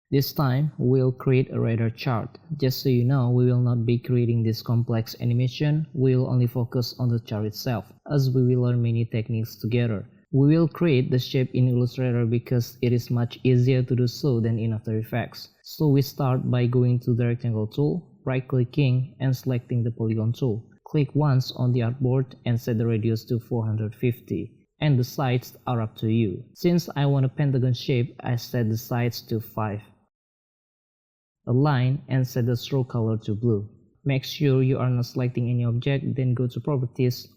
This time, we'll create a radar chart. Just so you know, we will not be creating this complex animation, we'll only focus on the chart itself, as we will learn many techniques together. We will create the shape in Illustrator because it is much easier to do so than in After Effects. So we start by going to the rectangle tool, right-clicking and selecting the polygon tool. Click once on the artboard and set the radius to 450. And the sides are up to you. Since I want a pentagon shape, I set the sides to 5. Align and set the stroke color to blue. Make sure you are not selecting any object, then go to Properties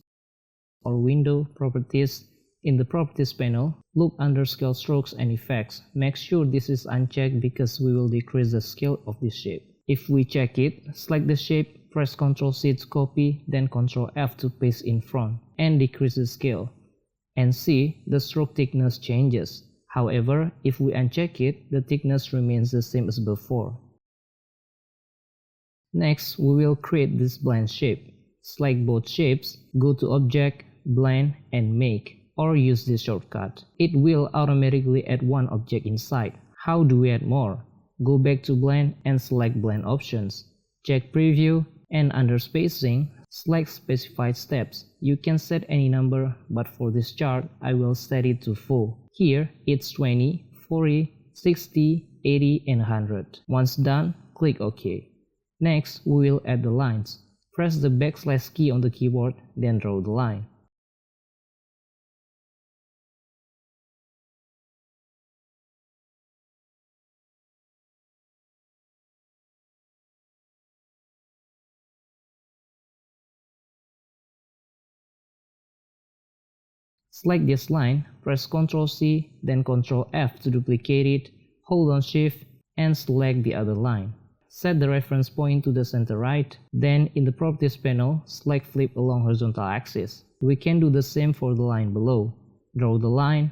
or Window, Properties. In the Properties panel, look under Scale Strokes and Effects. Make sure this is unchecked because we will decrease the scale of this shape. If we check it, select the shape, press Ctrl C to copy, then Ctrl F to paste in front, and decrease the scale. And see, the stroke thickness changes. However, if we uncheck it, the thickness remains the same as before. Next, we will create this blend shape. Select both shapes, go to Object, Blend, and Make, or use this shortcut. It will automatically add one object inside. How do we add more? Go back to Blend and select Blend options. Check Preview, and under Spacing, select Specified Steps. You can set any number, but for this chart, I will set it to full. Here, it's 20, 40, 60, 80, and 100. Once done, click OK. Next, we will add the lines. Press the backslash key on the keyboard, then draw the line. Select this line, press Ctrl C, then Ctrl F to duplicate it, hold on Shift, and select the other line. Set the reference point to the center right, then in the Properties panel, select Flip along horizontal axis. We can do the same for the line below. Draw the line,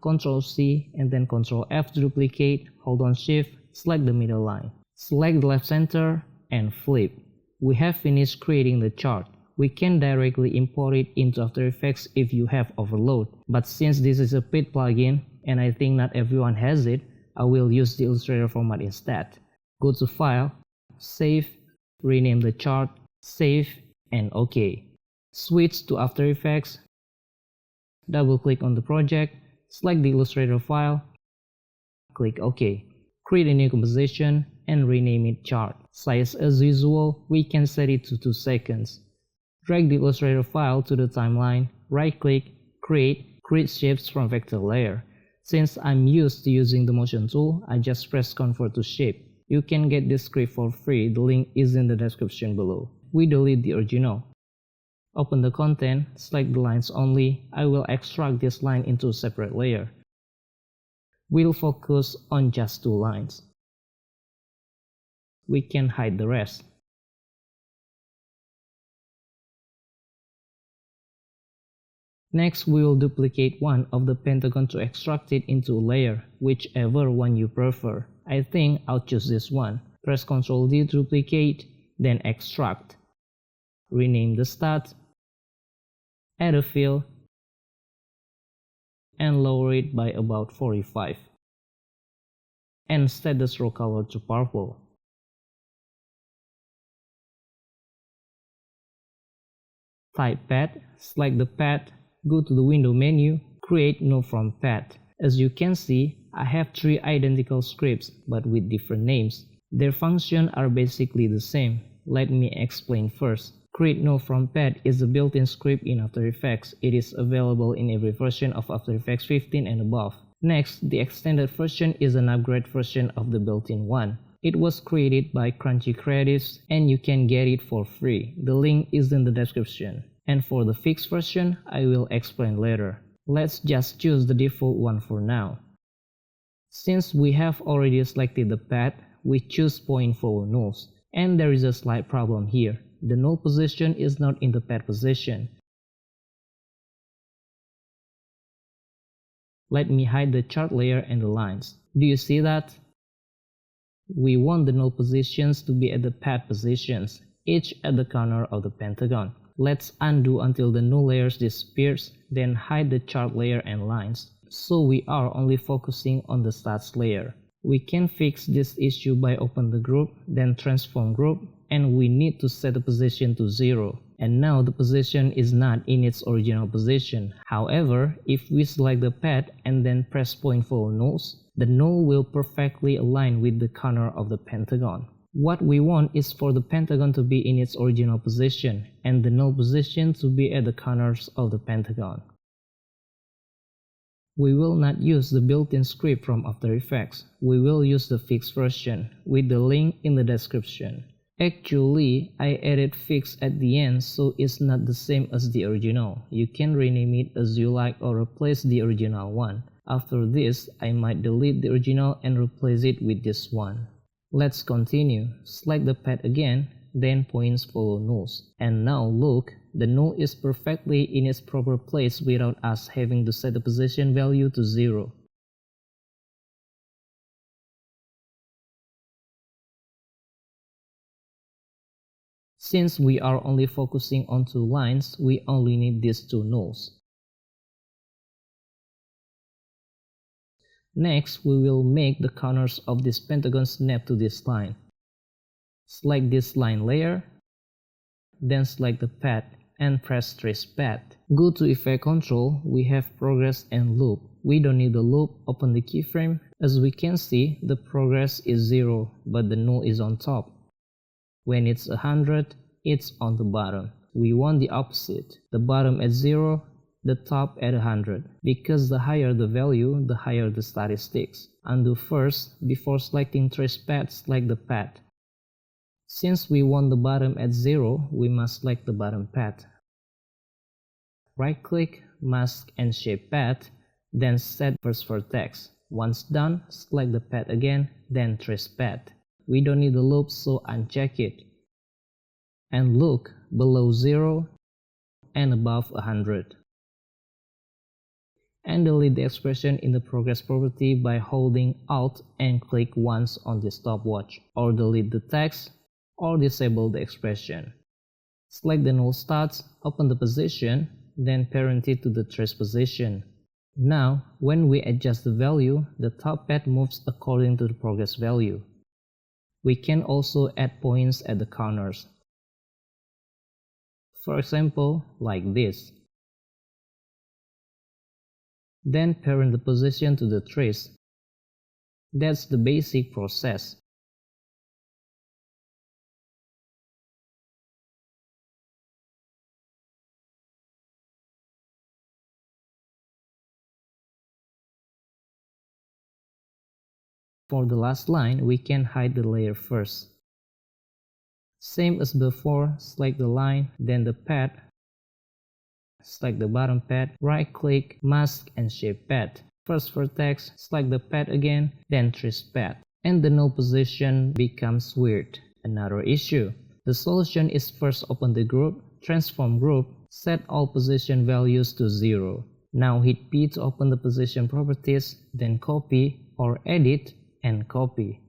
Ctrl C and then Ctrl F to duplicate, hold on Shift, select the middle line. Select the left center and flip. We have finished creating the chart. We can directly import it into After Effects if you have overload, but since this is a paid plugin and I think not everyone has it, I will use the Illustrator format instead. Go to File, Save, rename the chart, Save, and OK. Switch to After Effects, double click on the project, select the Illustrator file, click OK. Create a new composition and rename it Chart. Size as usual, we can set it to 2 seconds. Drag the Illustrator file to the timeline, right click, create shapes from vector layer. Since I'm used to using the motion tool, I just press Convert to Shape. You can get this script for free, the link is in the description below. We delete the original. Open the content, select the lines only. I will extract this line into a separate layer. We'll focus on just 2 lines. We can hide the rest. Next, we will duplicate one of the pentagon to extract it into a layer, whichever one you prefer. I think I'll choose this one. Press Ctrl D to duplicate, then extract. Rename the stat, add a fill, and lower it by about 45. And set the stroke color to purple. Type path, select the path, go to the window menu, create null from path. As you can see, I have 3 identical scripts but with different names. Their functions are basically the same. Let me explain first. Create null from path is a built-in script in After Effects. It is available in every version of After Effects 15 and above. Next, the extended version is an upgrade version of the built-in one. It was created by Crunchy Creatives and you can get it for free. The link is in the description. And for the fixed version, I will explain later. Let's just choose the default one for now. Since we have already selected the path, we choose point forward nulls. And there is a slight problem here. The null position is not in the path position. Let me hide the chart layer and the lines. Do you see that? We want the null positions to be at the path positions, each at the corner of the pentagon. Let's undo until the null layer disappears, then hide the chart layer and lines, so we are only focusing on the stats layer. We can fix this issue by open the group, then transform group, and we need to set the position to 0. And now the position is not in its original position. However, if we select the pad and then press point follow nulls, the null will perfectly align with the corner of the pentagon. What we want is for the pentagon to be in its original position, and the null position to be at the corners of the pentagon. We will not use the built-in script from After Effects. We will use the fixed version, with the link in the description. Actually, I added fix at the end, so it's not the same as the original. You can rename it as you like or replace the original one. After this, I might delete the original and replace it with this one. Let's continue. Select the pad again, then points follow nulls. And now look, the null is perfectly in its proper place without us having to set the position value to 0. Since we are only focusing on 2 lines, we only need these 2 nulls. Next, we will make the corners of this pentagon snap to this line. Select this line layer, then select the pad and press trace pad. Go to Effect Control, we have Progress and Loop. We don't need the loop, open the keyframe. As we can see, the progress is 0, but the null is on top. When it's 100, it's on the bottom. We want the opposite, the bottom at 0, the top at 100, because the higher the value, the higher the statistics. Undo first, before selecting trace pad, select the pad. Since we want the bottom at 0, we must select the bottom pad. Right-click, Mask and Shape Pad, then set first vertex. Once done, select the pad again, then trace pad. We don't need the loop, so uncheck it. And look, below 0 and above 100. And delete the expression in the progress property by holding Alt and click once on the stopwatch, or delete the text, or disable the expression. Select the null stats, open the position, then parent it to the trace position. Now, when we adjust the value, the top pad moves according to the progress value. We can also add points at the corners. For example, like this. Then parent the position to the trace. That's the basic process. For the last line, we can hide the layer first. Same as before, select the line, then the pad, select the bottom pad, right-click, Mask and Shape Pad. First vertex, select the pad again, then trace pad. And the null position becomes weird. Another issue. The solution is first open the group, transform group, set all position values to 0. Now hit P to open the position properties, then copy or edit and copy.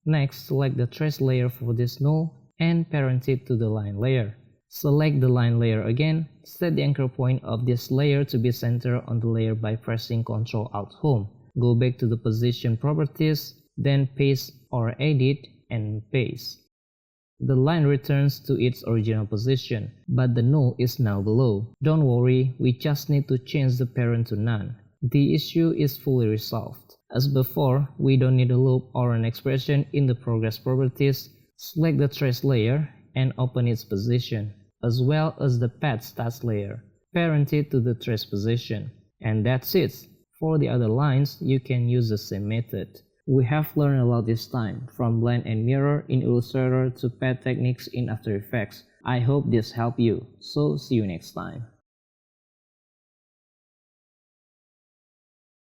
Next, select the trace layer for this null and parent it to the line layer. Select the line layer again, set the anchor point of this layer to be centered on the layer by pressing Ctrl Alt Home. Go back to the position properties, then paste or edit and paste. The line returns to its original position, but the null is now below. Don't worry, we just need to change the parent to none. The issue is fully resolved. As before, we don't need a loop or an expression in the progress properties. Select the trace layer and open its position, as well as the pad stats layer. Parent it to the trace position. And that's it. For the other lines, you can use the same method. We have learned a lot this time, from blend and mirror in Illustrator to pad techniques in After Effects. I hope this helped you, so see you next time.